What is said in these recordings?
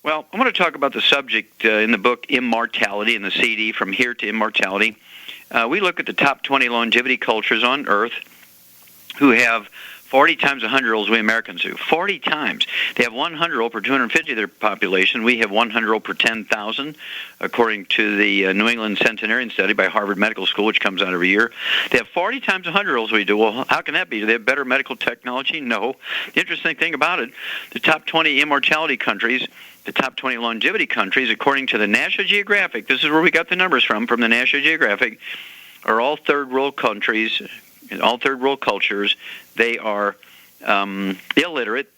Well, I want to talk about the subject in the book Immortality in the CD, From Here to Immortality. We look at the top 20 longevity cultures on Earth who have 40 times 100-year-olds we Americans do. 40 times. They have 100-year-old per 250 of their population. We have 100-year-old per 10,000, according to the New England centenarian study by Harvard Medical School, which comes out every year. They have 40 times 100-year-olds we do. Well, how can that be? Do they have better medical technology? No. The interesting thing about it, the top 20 immortality countries, the top 20 longevity countries, according to the National Geographic, this is where we got the numbers from the National Geographic, are all third world countries, all third world cultures. They are illiterate.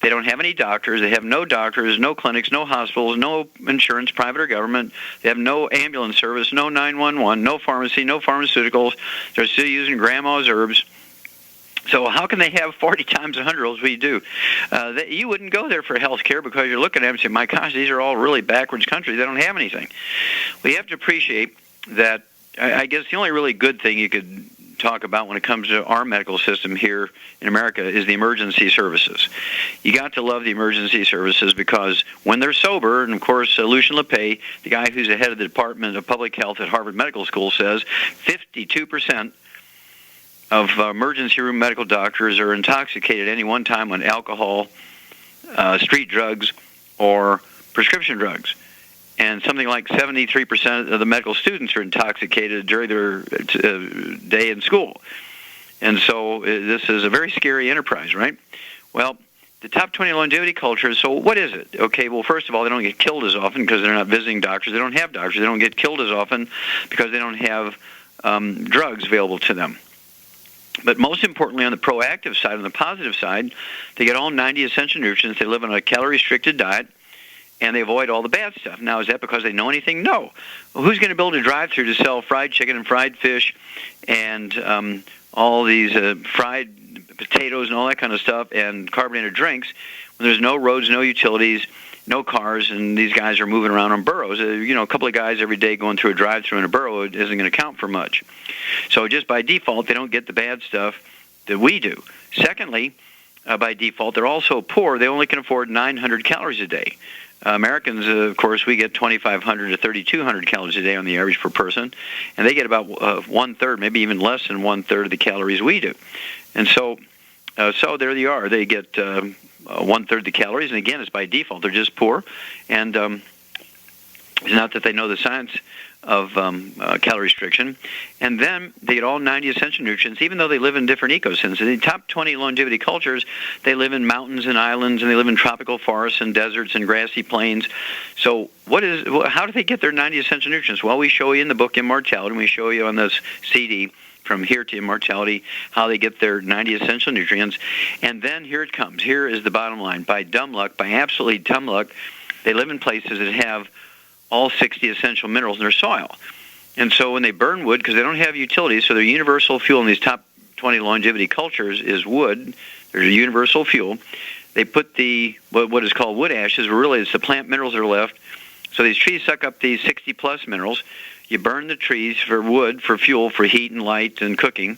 They don't have any doctors. They have no doctors, no clinics, no hospitals, no insurance, private or government. They have no ambulance service, no 911, no pharmacy, no pharmaceuticals. They're still using grandma's herbs. So how can they have 40 times 100-year-olds we do? You wouldn't go there for health care because you're looking at them and say, my gosh, these are all really backwards countries. They don't have anything. We have to appreciate that. I guess the only really good thing you could talk about when it comes to our medical system here in America is the emergency services. You got to love the emergency services because when they're sober, and of course Lucian LePay, the guy who's the head of the Department of Public Health at Harvard Medical School, says 52% of emergency room medical doctors are intoxicated at any one time on alcohol, street drugs, or prescription drugs. And something like 73% of the medical students are intoxicated during their day in school. And so this is a very scary enterprise, right? Well, the top 20 longevity cultures, so what is it? Okay, well, first of all, they don't get killed as often because they're not visiting doctors. They don't have doctors. They don't get killed as often because they don't have drugs available to them. But most importantly, on the proactive side, on the positive side, they get all 90 essential nutrients. They live on a calorie-restricted diet. And they avoid all the bad stuff. Now, is that because they know anything? No. Well, who's going to build a drive-through to sell fried chicken and fried fish and all these fried potatoes and all that kind of stuff and carbonated drinks when there's no roads, no utilities, no cars, and these guys are moving around on burros? A couple of guys every day going through a drive-through in a burro isn't going to count for much. So just by default, they don't get the bad stuff that we do. Secondly, by default, they're also poor. They only can afford 900 calories a day. Americans, of course, we get 2,500 to 3,200 calories a day on the average per person, and they get about one-third, maybe even less than one-third of the calories we do. And so there they are. They get one-third the calories, and again, it's by default. They're just poor, and it's not that they know the science of calorie restriction. And then they get all 90 essential nutrients, even though they live in different ecosystems. In the top 20 longevity cultures, they live in mountains and islands, and they live in tropical forests and deserts and grassy plains. So how do they get their 90 essential nutrients? Well, we show you in the book Immortality, and we show you on this CD, From Here to Immortality, how they get their 90 essential nutrients. And then here it comes. Here is the bottom line. By dumb luck, by absolutely dumb luck, they live in places that have all 60 essential minerals in their soil. And so when they burn wood, because they don't have utilities, so their universal fuel in these top 20 longevity cultures is wood. There's a universal fuel. They put what is called wood ashes, really it's the plant minerals that are left. So these trees suck up these 60-plus minerals. You burn the trees for wood, for fuel, for heat and light and cooking.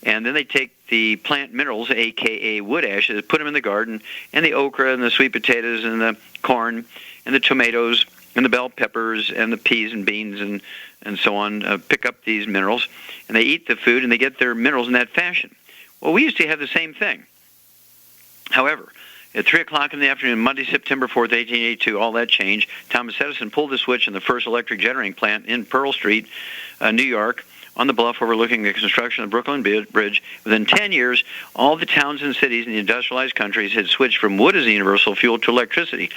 And then they take the plant minerals, a.k.a. wood ashes, put them in the garden, and the okra and the sweet potatoes and the corn and the tomatoes and the bell peppers and the peas and beans and so on, pick up these minerals, and they eat the food, and they get their minerals in that fashion. Well, we used to have the same thing. However, at 3 o'clock in the afternoon, Monday, September 4th, 1882, all that changed. Thomas Edison pulled the switch in the first electric generating plant in Pearl Street, New York, on the bluff overlooking the construction of the Brooklyn Bridge. Within 10 years, all the towns and cities in the industrialized countries had switched from wood as a universal fuel to electricity.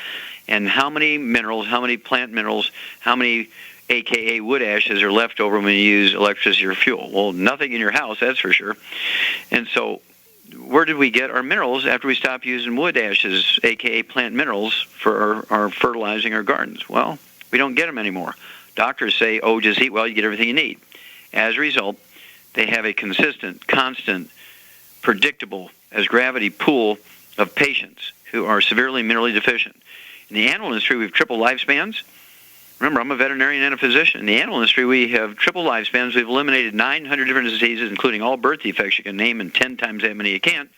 And how many minerals, how many plant minerals, how many a.k.a. wood ashes are left over when you use electricity or fuel? Well, nothing in your house, that's for sure. And so where did we get our minerals after we stopped using wood ashes, a.k.a. plant minerals, for our fertilizing our gardens? Well, we don't get them anymore. Doctors say, oh, just eat well, you get everything you need. As a result, they have a consistent, constant, predictable, as gravity pool of patients who are severely minerally deficient. In the animal industry, we have triple lifespans. Remember, I'm a veterinarian and a physician. In the animal industry, we have triple lifespans. We've eliminated 900 different diseases, including all birth defects you can name, and 10 times that many you can't.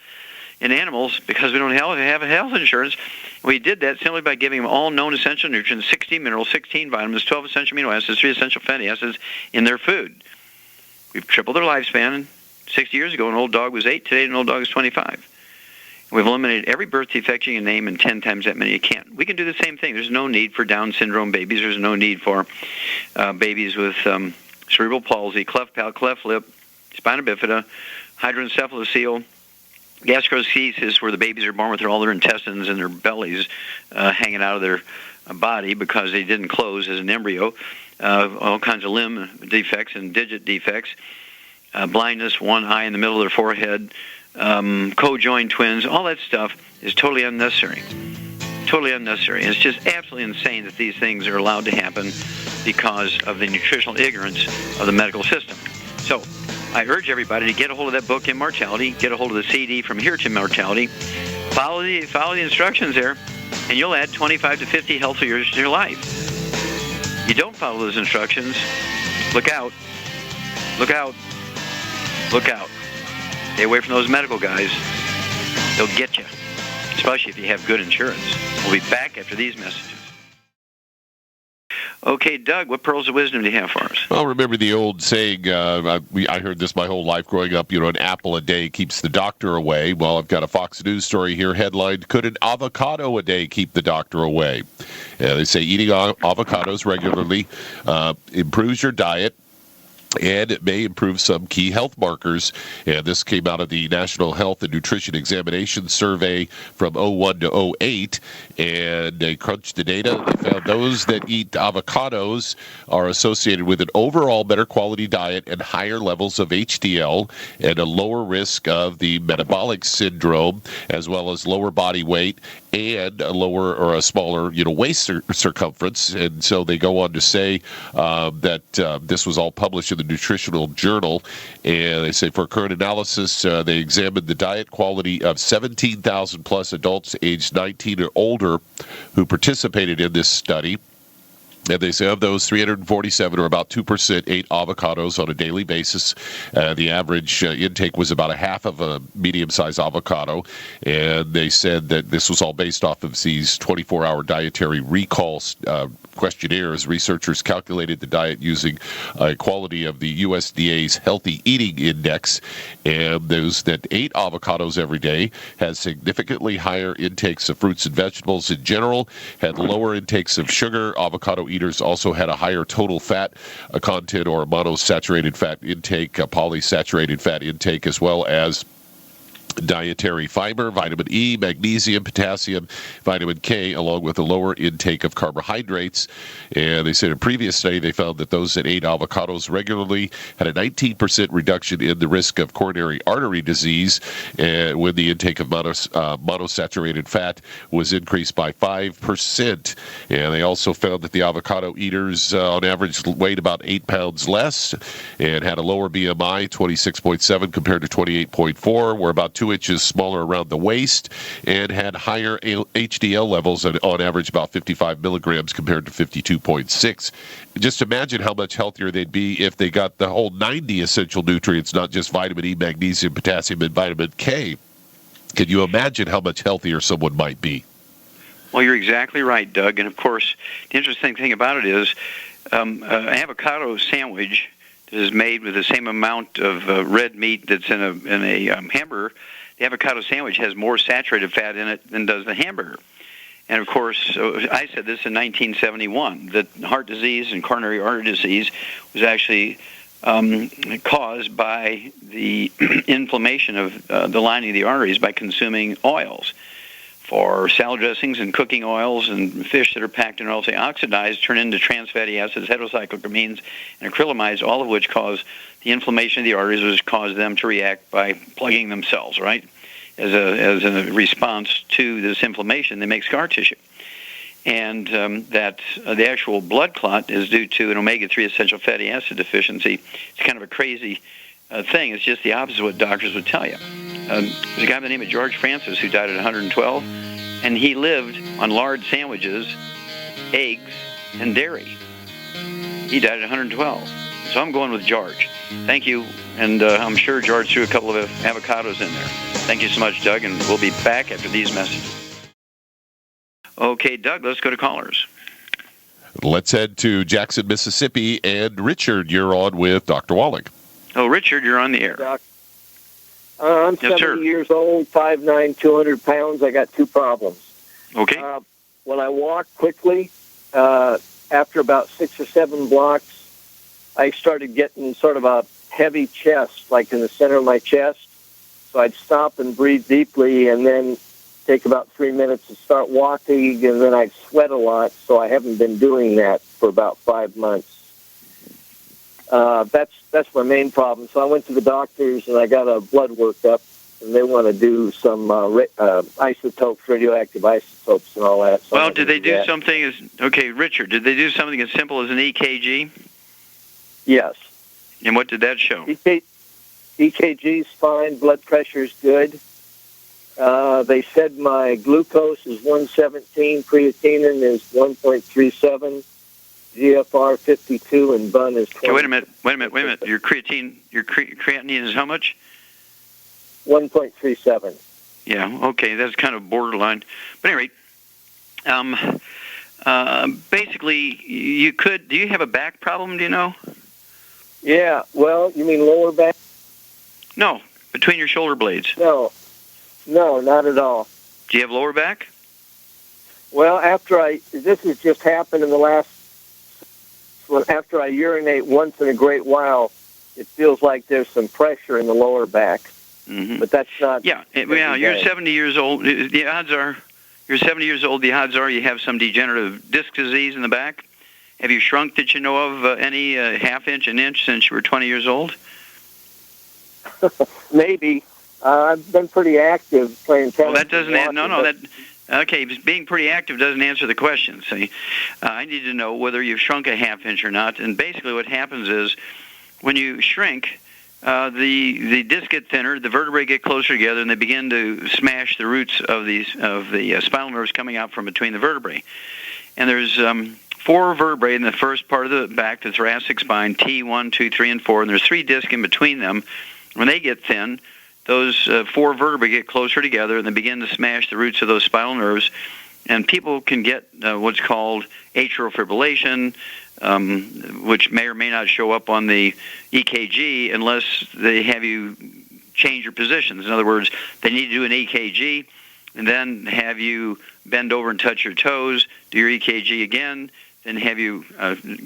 in animals because we don't have a health insurance. We did that simply by giving them all known essential nutrients, 16 minerals, 16 vitamins, 12 essential amino acids, 3 essential fatty acids in their food. We've tripled their lifespan. 60 years ago, an old dog was 8. Today, an old dog is 25. We've eliminated every birth defect you can name and 10 times that many you can't. We can do the same thing. There's no need for Down syndrome babies. There's no need for babies with cerebral palsy, cleft palate, cleft lip, spina bifida, hydrocephalocele, gastroschisis, where the babies are born with all their intestines and their bellies hanging out of their body because they didn't close as an embryo, all kinds of limb defects and digit defects, blindness, one eye in the middle of their forehead, co-joined twins, all that stuff is totally unnecessary. Totally unnecessary. It's just absolutely insane that these things are allowed to happen because of the nutritional ignorance of the medical system. So I urge everybody to get a hold of that book, Immortality, get a hold of the CD From Here to Immortality, follow the instructions there, and you'll add 25 to 50 healthy years to your life. You don't follow those instructions, look out, look out, look out. Stay away from those medical guys. They'll get you, especially if you have good insurance. We'll be back after these messages. Okay, Doug, what pearls of wisdom do you have for us? Well, remember the old saying, I heard this my whole life growing up, an apple a day keeps the doctor away. Well, I've got a Fox News story here headlined, could an avocado a day keep the doctor away? They say eating avocados regularly improves your diet, and it may improve some key health markers. And this came out of the National Health and Nutrition Examination Survey from 01 to 08. And they crunched the data. They found those that eat avocados are associated with an overall better quality diet and higher levels of HDL and a lower risk of the metabolic syndrome, as well as lower body weight and a lower or a smaller, waist circumference. And so they go on to say that this was all published in the Nutritional Journal, and they say for current analysis, they examined the diet quality of 17,000 plus adults aged 19 or older who participated in this study. And they say of those, 347, or about 2%, ate avocados on a daily basis. The average intake was about a half of a medium-sized avocado. And they said that this was all based off of these 24-hour dietary recall questionnaires. Researchers calculated the diet using a quality of the USDA's Healthy Eating Index. And those that ate avocados every day had significantly higher intakes of fruits and vegetables in general, had lower intakes of sugar. Avocado eaters also had a higher total fat content or monosaturated fat intake, polysaturated fat intake, as well as dietary fiber, vitamin E, magnesium, potassium, vitamin K, along with a lower intake of carbohydrates. And they said in a previous study, they found that those that ate avocados regularly had a 19% reduction in the risk of coronary artery disease, when the intake of monosaturated fat was increased by 5%. And they also found that the avocado eaters on average weighed about 8 pounds less and had a lower BMI, 26.7 compared to 28.4, were about 2 inches smaller around the waist, and had higher HDL levels on average about 55 milligrams compared to 52.6. Just imagine how much healthier they'd be if they got the whole 90 essential nutrients, not just vitamin E, magnesium, potassium, and vitamin K. Can you imagine how much healthier someone might be? Well, you're exactly right, Doug. And, of course, the interesting thing about it is an avocado sandwich that is made with the same amount of red meat that's in a hamburger. The avocado sandwich has more saturated fat in it than does the hamburger. And, of course, I said this in 1971, that heart disease and coronary artery disease was actually caused by the inflammation of the lining of the arteries by consuming oils. For salad dressings and cooking oils and fish that are packed in oils, they oxidize, turn into trans fatty acids, heterocycloamines, and acrylamides, all of which cause the inflammation of the arteries, which cause them to react by plugging themselves, right? As a response to this inflammation, they make scar tissue. And that the actual blood clot is due to an omega-3 essential fatty acid deficiency. It's kind of a crazy thing. It's just the opposite of what doctors would tell you. There's a guy by the name of George Francis who died at 112, and he lived on lard sandwiches, eggs, and dairy. He died at 112. So I'm going with George. Thank you, and I'm sure George threw a couple of avocados in there. Thank you so much, Doug, and we'll be back after these messages. Okay, Doug, let's go to callers. Let's head to Jackson, Mississippi, and Richard, you're on with Dr. Wallach. Oh, Richard, you're on the air. Doc. I'm 70 years old, 5'9", 200 pounds. I got two problems. Okay. When I walk quickly, after about 6 or 7 blocks, I started getting sort of a heavy chest, like in the center of my chest. So I'd stop and breathe deeply and then take about 3 minutes to start walking, and then I'd sweat a lot, so I haven't been doing that for about 5 months. That's my main problem. So I went to the doctors, and I got a blood workup, and they want to do some isotopes, radioactive isotopes, and all that. So well, did they do something Richard, did they do something as simple as an EKG? Yes. And what did that show? EKG's fine, blood pressure's good. They said my glucose is 117, creatinine is 1.37, GFR 52, and BUN is 20. Okay, wait a minute. Your creatinine is how much? 1.37. Yeah, okay, that's kind of borderline. But anyway, basically, do you have a back problem, do you know? Yeah, well, you mean lower back? No, between your shoulder blades. No, not at all. Do you have lower back? Well, this has just happened in the last, after I urinate once in a great while, it feels like there's some pressure in the lower back. Mm-hmm. But that's not... Yeah, you're 70 years old. The odds are, you're 70 years old, the odds are you have some degenerative disc disease in the back. Have you shrunk that you know of any half inch, an inch since you were 20 years old? Maybe. I've been pretty active playing tennis. Well, that doesn't okay, being pretty active doesn't answer the question. See, I need to know whether you've shrunk a half inch or not. And basically what happens is when you shrink, the discs get thinner, the vertebrae get closer together, and they begin to smash the roots of the spinal nerves coming out from between the vertebrae. And there's 4 vertebrae in the first part of the back, the thoracic spine, T1, 2, 3, and 4, and there's 3 discs in between them. When they get thin, those 4 vertebrae get closer together, and they begin to smash the roots of those spinal nerves, and people can get what's called atrial fibrillation, which may or may not show up on the EKG unless they have you change your positions. In other words, they need to do an EKG, and then have you bend over and touch your toes, do your EKG again, then have you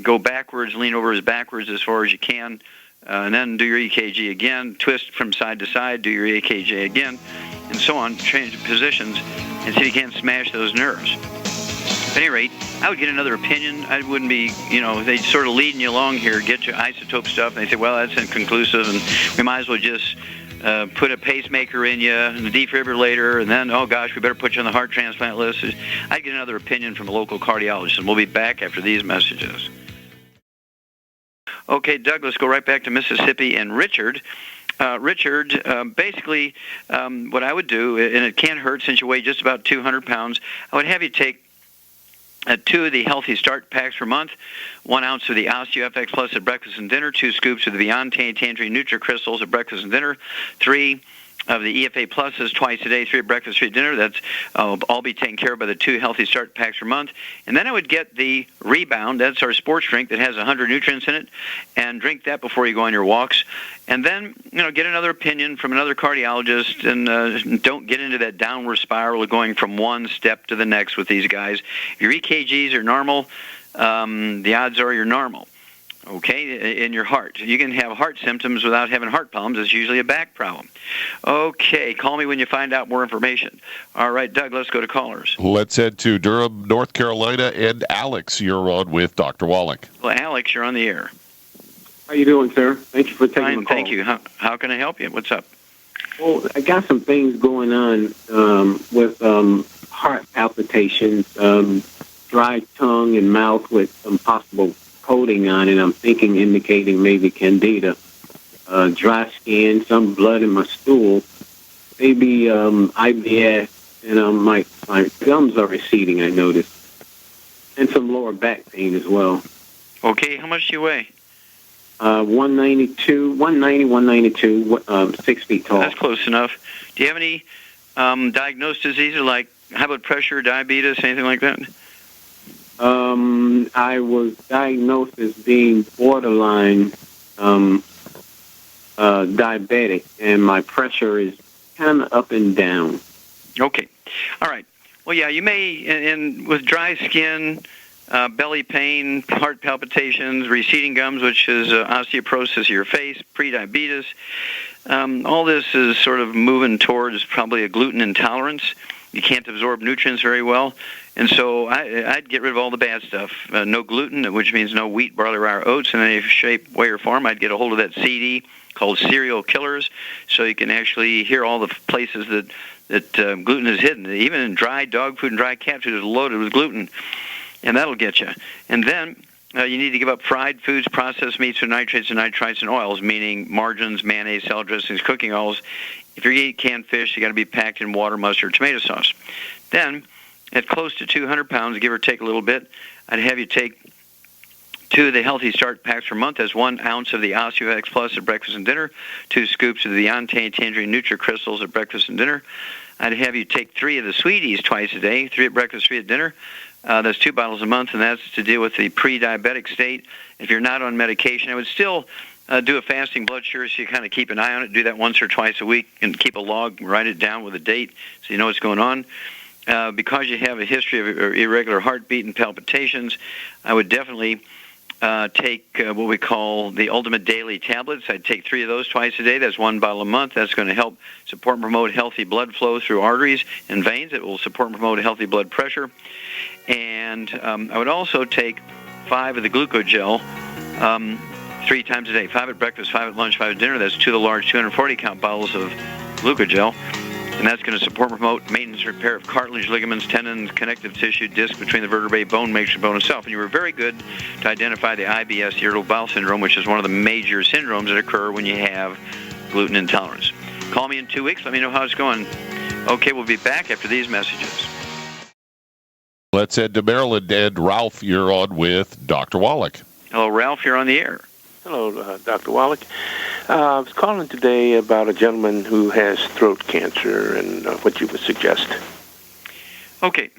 go backwards, lean over backwards as far as you can, and then do your EKG again, twist from side to side, do your EKG again, and so on, change positions, and see if you can't smash those nerves. At any rate, I would get another opinion. I wouldn't be, they sort of leading you along here, get your isotope stuff, and they say, well, that's inconclusive, and we might as well just put a pacemaker in you and a defibrillator, and then, oh gosh, we better put you on the heart transplant list. I'd get another opinion from a local cardiologist, and we'll be back after these messages. Okay, Doug, let's go right back to Mississippi and Richard. Richard, basically, what I would do, and it can't hurt since you weigh just about 200 pounds, I would have you take 2 of the Healthy Start packs per month, 1 ounce of the OsteoFX Plus at breakfast and dinner, 2 scoops of the Beyond Tangerine Nutri-Crystals at breakfast and dinner, 3 of the EFA Pluses twice a day, 3 at breakfast, 3 at dinner. That's all be taken care of by the 2 Healthy Start packs per month. And then I would get the Rebound. That's our sports drink that has 100 nutrients in it, and drink that before you go on your walks. And then, get another opinion from another cardiologist, and don't get into that downward spiral of going from one step to the next with these guys. If your EKGs are normal, the odds are you're normal. Okay, in your heart. You can have heart symptoms without having heart problems. It's usually a back problem. Okay, call me when you find out more information. All right, Doug, let's go to callers. Let's head to Durham, North Carolina, and Alex, you're on with Dr. Wallach. Well, Alex, you're on the air. How you doing, sir? Thank you for taking Fine, the call. thank you. How can I help you? What's up? Well, I got some things going on with heart palpitations, dry tongue and mouth with some possible coating on it. I'm thinking indicating maybe candida, dry skin, some blood in my stool, maybe IBS, and my gums are receding, I noticed, and some lower back pain as well. Okay, how much do you weigh? 192, 6 feet tall. That's close enough. Do you have any diagnosed diseases like high blood pressure, diabetes, anything like that? I was diagnosed as being borderline diabetic, and my pressure is kind of up and down. Okay. All right. Well, yeah, you may, and with dry skin, belly pain, heart palpitations, receding gums, which is osteoporosis of your face, prediabetes. All this is sort of moving towards probably a gluten intolerance. You can't absorb nutrients very well. And so I'd get rid of all the bad stuff. No gluten, which means no wheat, barley, rye, or oats in any shape, way, or form. I'd get a hold of that CD called Serial Killers, so you can actually hear all the places that gluten is hidden. Even in dry dog food and dry cat food is loaded with gluten, and that'll get you. And then you need to give up fried foods, processed meats, and nitrates and nitrites and oils, meaning margarines, mayonnaise, salad dressings, cooking oils. If you're eating canned fish, you got to be packed in water, mustard, tomato sauce. Then, at close to 200 pounds, give or take a little bit, I'd have you take 2 of the Healthy Start packs per month. As 1 ounce of the OsteoX Plus at breakfast and dinner, 2 scoops of the Yante Tangerine Nutri-Crystals at breakfast and dinner. I'd have you take 3 of the Sweeties twice a day, 3 at breakfast, 3 at dinner. That's 2 bottles a month, and that's to deal with the pre-diabetic state. If you're not on medication, I would still do a fasting blood sugar, so you kind of keep an eye on it. Do that once or twice a week and keep a log, write it down with a date so you know what's going on. Because you have a history of irregular heartbeat and palpitations, I would definitely take what we call the Ultimate Daily Tablets. I'd take 3 of those twice a day. That's 1 bottle a month. That's going to help support and promote healthy blood flow through arteries and veins. It will support and promote healthy blood pressure. And I would also take 5 of the glucogel 3 times a day. 5 at breakfast, 5 at lunch, 5 at dinner. That's 2 of the large 240-count bottles of glucogel. And that's going to support and promote maintenance and repair of cartilage, ligaments, tendons, connective tissue, disc between the vertebrae, bone, matrix, bone itself. And you were very good to identify the IBS, irritable bowel syndrome, which is one of the major syndromes that occur when you have gluten intolerance. Call me in 2 weeks. Let me know how it's going. Okay, we'll be back after these messages. Let's head to Maryland. And Ralph, you're on with Dr. Wallach. Hello, Ralph. You're on the air. Hello, Dr. Wallach. I was calling today about a gentleman who has throat cancer and what you would suggest. Okay.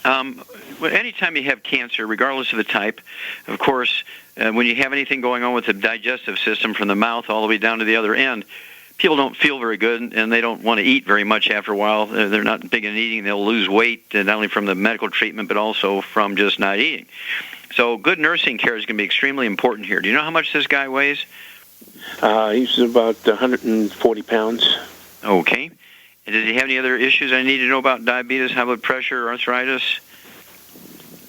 Well, anytime you have cancer, regardless of the type, of course, when you have anything going on with the digestive system from the mouth all the way down to the other end, people don't feel very good, and they don't want to eat very much after a while. They're not big in eating. They'll lose weight, not only from the medical treatment, but also from just not eating. So good nursing care is going to be extremely important here. Do you know how much this guy weighs? He's about 140 pounds. Okay. And does he have any other issues I need to know about? Diabetes, high blood pressure, arthritis?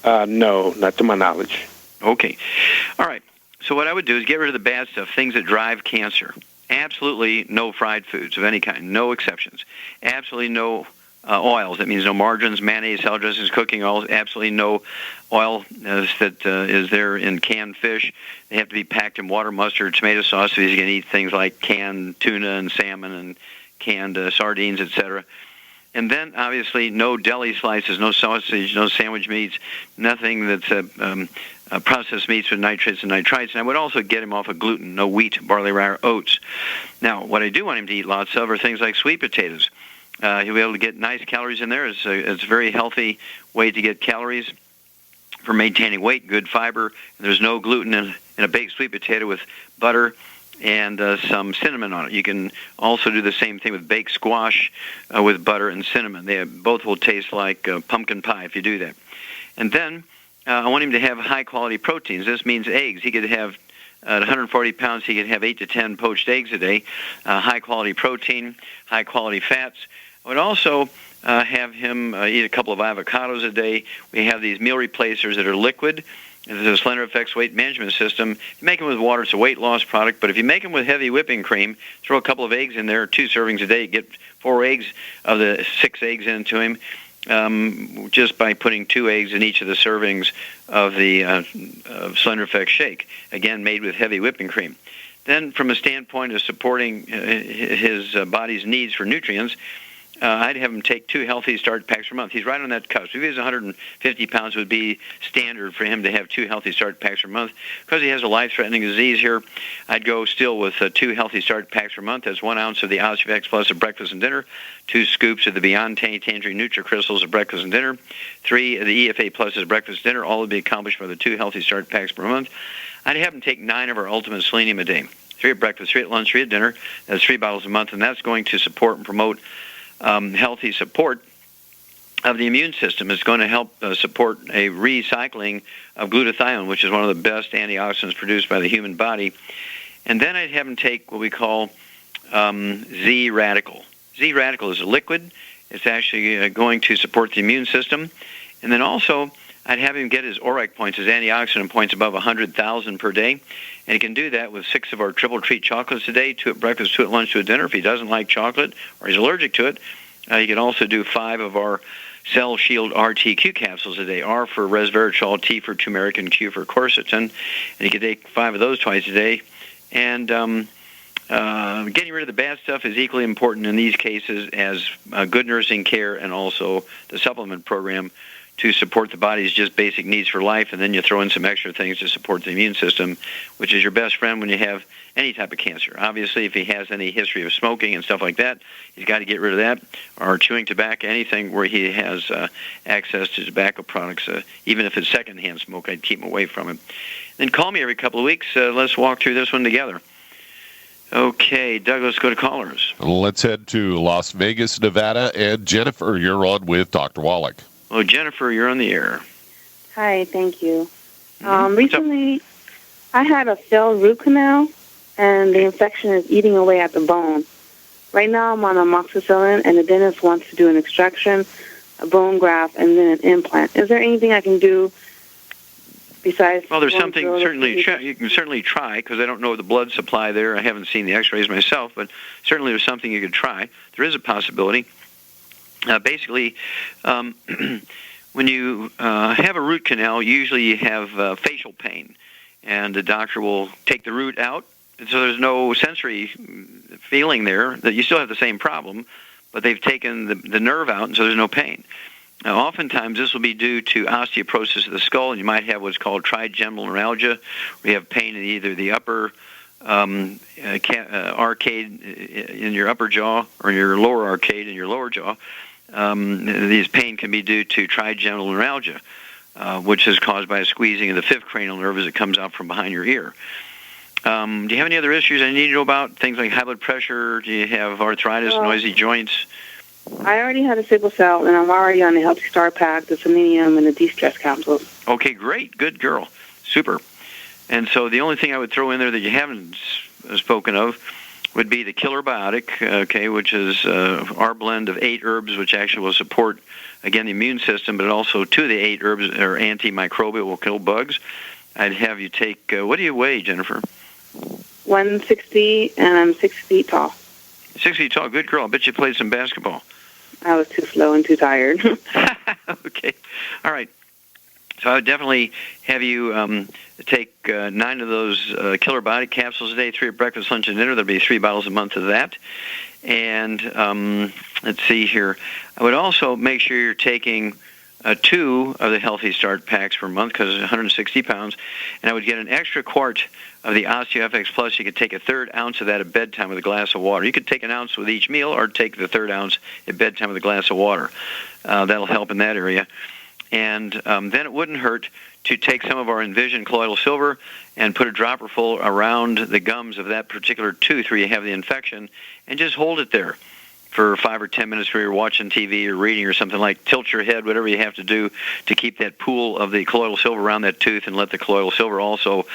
No, not to my knowledge. Okay. All right. So what I would do is get rid of the bad stuff, things that drive cancer. Absolutely no fried foods of any kind, no exceptions. Absolutely no oils. That means no margarines, mayonnaise, salad dressings, cooking oils. Absolutely no oil that is there in canned fish. They have to be packed in water, mustard, tomato sauce. So you can eat things like canned tuna and salmon and canned sardines, etc. And then, obviously, no deli slices, no sausage, no sandwich meats, nothing that's processed meats with nitrates and nitrites. And I would also get him off of gluten, no wheat, barley, rye, or oats. Now, what I do want him to eat lots of are things like sweet potatoes. He'll be able to get nice calories in there. It's a very healthy way to get calories for maintaining weight, good fiber. And there's no gluten in a baked sweet potato with butter and some cinnamon on it. You can also do the same thing with baked squash with butter and cinnamon. They both will taste like pumpkin pie if you do that. And then I want him to have high-quality proteins. This means eggs. He could have, at 140 pounds, he could have 8 to 10 poached eggs a day, high-quality protein, high-quality fats. I would also have him eat a couple of avocados a day. We have these meal replacers that are liquid. This is a Slender Effects weight management system. If you make them with water, it's a weight loss product. But if you make them with heavy whipping cream, throw a couple of eggs in there, 2 servings a day. Get 4 eggs of the 6 eggs into him just by putting 2 eggs in each of the servings of the Slender Effects shake, again, made with heavy whipping cream. Then from a standpoint of supporting his body's needs for nutrients, I'd have him take 2 healthy start packs per month. He's right on that cusp. If he was 150 pounds, it would be standard for him to have 2 healthy start packs per month. Because he has a life-threatening disease here, I'd go still with 2 healthy start packs per month. That's 1 ounce of the OsteoX Plus at breakfast and dinner, 2 scoops of the Beyond Tangerine NutriCrystals at breakfast and dinner, 3 of the EFA Plus at breakfast and dinner. All would be accomplished by the 2 healthy start packs per month. I'd have him take 9 of our Ultimate Selenium a day. 3 at breakfast, 3 at lunch, 3 at dinner. That's 3 bottles a month, and that's going to support and promote healthy support of the immune system. It's going to help support a recycling of glutathione, which is one of the best antioxidants produced by the human body. And then I'd have him take what we call Z-Radical. Z-Radical is a liquid. It's actually going to support the immune system. And then also, I'd have him get his ORAC points, his antioxidant points, above 100,000 per day. And he can do that with 6 of our triple treat chocolates a day, 2 at breakfast, 2 at lunch, 2 at dinner. If he doesn't like chocolate or he's allergic to it, he can also do 5 of our Cell Shield RTQ capsules a day. R for resveratrol, T for turmeric, and Q for quercetin. And he can take 5 of those twice a day. And getting rid of the bad stuff is equally important in these cases as good nursing care and also the supplement program to support the body's just basic needs for life, and then you throw in some extra things to support the immune system, which is your best friend when you have any type of cancer. Obviously, if he has any history of smoking and stuff like that, he's got to get rid of that, or chewing tobacco, anything where he has access to tobacco products. Even if it's secondhand smoke, I'd keep him away from it. Then call me every couple of weeks. Let's walk through this one together. Okay, Doug, let's go to callers. Let's head to Las Vegas, Nevada, and Jennifer, you're on with Dr. Wallach. Well, Jennifer, you're on the air. Hi, thank you. Recently, I had a failed root canal, and the infection is eating away at the bone. Right now, I'm on amoxicillin, and the dentist wants to do an extraction, a bone graft, and then an implant. Is there anything I can do besides? Well, there's something certainly you can certainly try, because I don't know the blood supply there. I haven't seen the X-rays myself, but certainly there's something you could try. There is a possibility. Basically, when you have a root canal, usually you have facial pain, and the doctor will take the root out, and so there's no sensory feeling there. That you still have the same problem, but they've taken the nerve out, and so there's no pain. Now, oftentimes this will be due to osteoporosis of the skull, and you might have what's called trigeminal neuralgia, where you have pain in either the upper arcade in your upper jaw or your lower arcade in your lower jaw. These pain can be due to trigeminal neuralgia, which is caused by a squeezing of the 5th cranial nerve as it comes out from behind your ear. Do you have any other issues I need to know about? Things like high blood pressure? Do you have arthritis, noisy joints? I already had a sickle cell, and I'm already on the Healthy Start Pack, the selenium, and the de-stress capsules. Okay, great. Good girl. Super. And so the only thing I would throw in there that you haven't spoken of would be the Killer Biotic, okay, which is our blend of 8 herbs, which actually will support, again, the immune system, but also 2 of the 8 herbs are antimicrobial, will kill bugs. I'd have you take, what do you weigh, Jennifer? 160, and I'm 6 feet tall. 6 feet tall. Good girl. I bet you played some basketball. I was too slow and too tired. Okay. All right. So I would definitely have you take 9 of those Killer Body capsules a day, 3 at breakfast, lunch, and dinner. There'll be 3 bottles a month of that. And let's see here. I would also make sure you're taking 2 of the Healthy Start packs per month, because it's 160 pounds. And I would get an extra quart of the OsteoFX Plus. You could take a 1/3 ounce of that at bedtime with a glass of water. You could take an ounce with each meal, or take the 1/3 ounce at bedtime with a glass of water. That'll help in that area. And then it wouldn't hurt to take some of our Envision colloidal silver and put a dropper full around the gums of that particular tooth where you have the infection, and just hold it there for 5 or 10 minutes where you're watching TV or reading or something, like tilt your head, whatever you have to do to keep that pool of the colloidal silver around that tooth, and let the colloidal silver also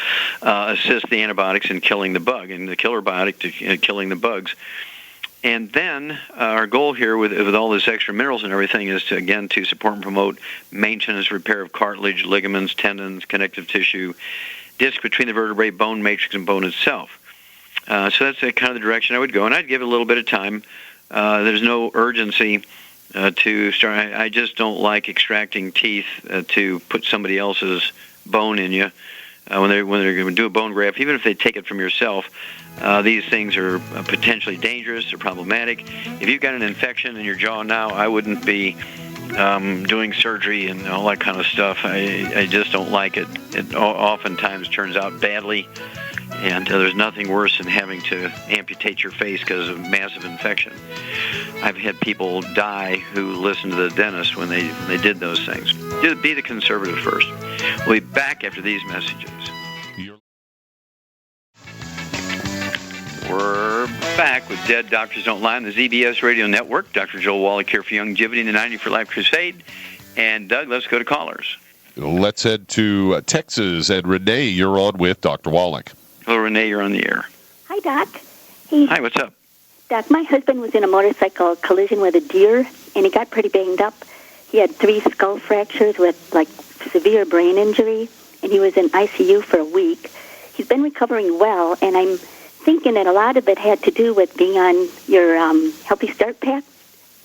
assist the antibiotics in killing the bug, and the Killer Biotic to killing the bugs. And then our goal here with all this extra minerals and everything is to, again, to support and promote maintenance, repair of cartilage, ligaments, tendons, connective tissue, disc between the vertebrae, bone matrix, and bone itself. So that's kind of the direction I would go. And I'd give it a little bit of time. There's no urgency to start. I just don't like extracting teeth to put somebody else's bone in you. when they're going to do a bone graft, even if they take it from yourself, these things are potentially dangerous or problematic. If you've got an infection in your jaw now, I wouldn't be doing surgery and all that kind of stuff. I just don't like it. It oftentimes turns out badly, and there's nothing worse than having to amputate your face because of massive infection. I've had people die who listened to the dentist when they did those things. Be the conservative first. We'll be back after these messages. We're back with Dead Doctors Don't Lie on the ZBS Radio Network. Dr. Joel Wallach here for Longevity in the 90 for Life Crusade. And Doug, let's go to callers. Let's head to Texas. And Renee, you're on with Dr. Wallach. Hello, Renee, you're on the air. Hi, Doc. Hey, hi, what's up? Doc, my husband was in a motorcycle collision with a deer, and he got pretty banged up. He had 3 skull fractures with, severe brain injury, and he was in ICU for a week. He's been recovering well, and I'm thinking that a lot of it had to do with being on your Healthy Start Pack.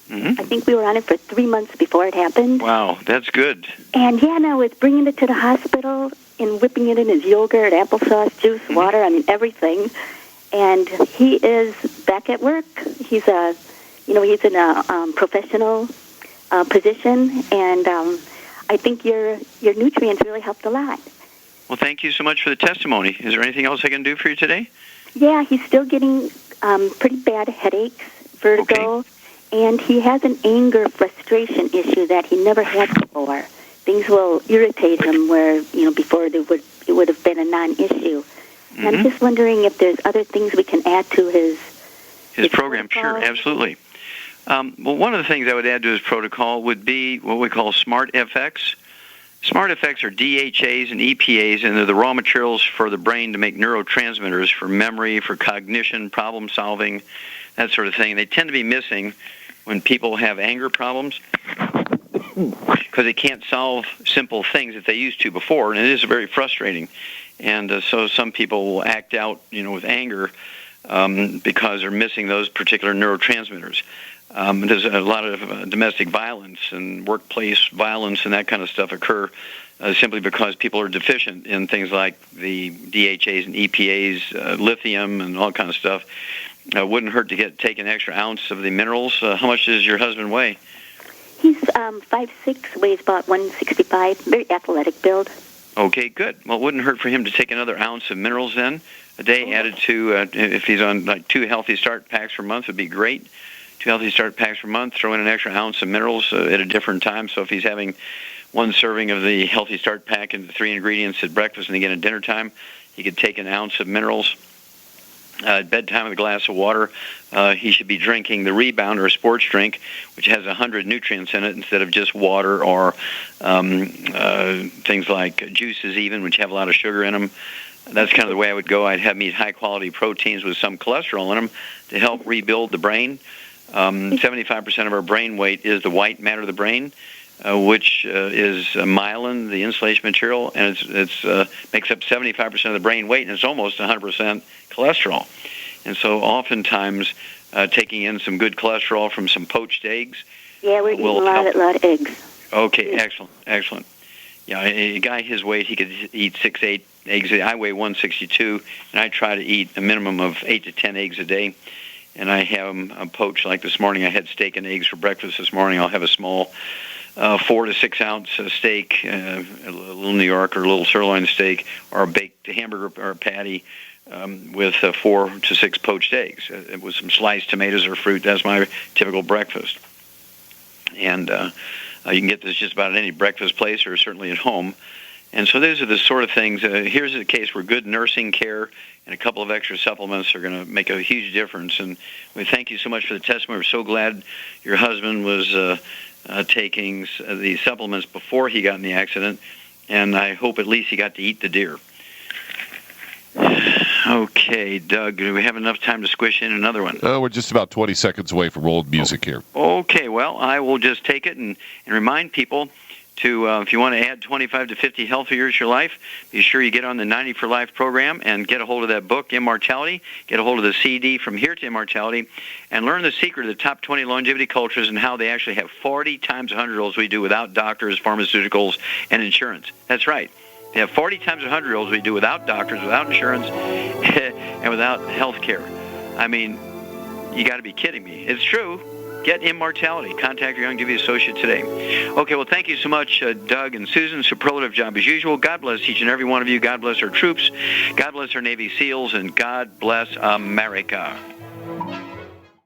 Mm-hmm. I think we were on it for 3 months before it happened. Wow, that's good. And, now it's bringing it to the hospital and whipping it in his yogurt, applesauce, juice, water, everything. And he is back at work. He's he's in a professional position, and I think your nutrients really helped a lot. Well, thank you so much for the testimony. Is there anything else I can do for you today? Yeah, he's still getting pretty bad headaches, vertigo, and he has an anger frustration issue that he never had before. Things will irritate him where, before it would have been a non-issue. And I'm just wondering if there's other things we can add to his program. Protocol. Sure, absolutely. Well, one of the things I would add to his protocol would be what we call Smart FX. Smart FX are DHAs and EPAs, and they're the raw materials for the brain to make neurotransmitters for memory, for cognition, problem solving, that sort of thing. They tend to be missing when people have anger problems because they can't solve simple things that they used to before, and it is very frustrating. And so some people will act out, with anger because they're missing those particular neurotransmitters. There's a lot of domestic violence and workplace violence and that kind of stuff occur simply because people are deficient in things like the DHAs and EPAs, lithium and all kind of stuff. Wouldn't hurt to take an extra ounce of the minerals. How much does your husband weigh? He's 5'6", weighs about 165, very athletic build. Okay, good. Well, it wouldn't hurt for him to take another ounce of minerals then a day, added to, if he's on 2 Healthy Start packs per month, would be great. 2 Healthy Start packs per month, throw in an extra ounce of minerals at a different time. So if he's having 1 serving of the Healthy Start pack and 3 ingredients at breakfast and again at dinner time, he could take an ounce of minerals. At bedtime with a glass of water, he should be drinking the Rebound or a sports drink, which has 100 nutrients in it instead of just water or things like juices even, which have a lot of sugar in them. That's kind of the way I would go. I'd have him eat high-quality proteins with some cholesterol in them to help rebuild the brain. 75% of our brain weight is the white matter of the brain, which is myelin, the insulation material, and it's makes up 75% of the brain weight, and it's almost 100% cholesterol. And so oftentimes taking in some good cholesterol from some poached eggs. Yeah, we're eating a lot of eggs. Okay, excellent. Yeah, a guy his weight, he could eat 6-8 eggs. I weigh 162, and I try to eat a minimum of 8 to 10 eggs a day. And I have them poached. Like this morning, I had steak and eggs for breakfast this morning. I'll have a small 4 to 6 ounce steak, a little New York or a little sirloin steak, or a baked hamburger or a patty with 4 to 6 poached eggs with some sliced tomatoes or fruit. That's my typical breakfast. And you can get this just about at any breakfast place or certainly at home. And so those are the sort of things. Here's a case where good nursing care and a couple of extra supplements are going to make a huge difference. And we thank you so much for the testimony. We're so glad your husband was taking the supplements before he got in the accident, and I hope at least he got to eat the deer. Okay, Doug, do we have enough time to squish in another one? We're just about 20 seconds away from old music here. Okay, well, I will just take it and remind people to, if you want to add 25 to 50 healthy years to your life, be sure you get on the 90 for Life program and get a hold of that book, Immortality. Get a hold of the CD, From Here to Immortality, and learn the secret of the top 20 longevity cultures and how they actually have 40 times 100 years we do without doctors, pharmaceuticals, and insurance. That's right. They have 40 times 100-year-olds we do without doctors, without insurance, and without health care. I mean, you got to be kidding me. It's true. Get Immortality. Contact your Young Divi associate today. Okay, well, thank you so much, Doug and Susan. Superlative job as usual. God bless each and every one of you. God bless our troops. God bless our Navy SEALs. And God bless America.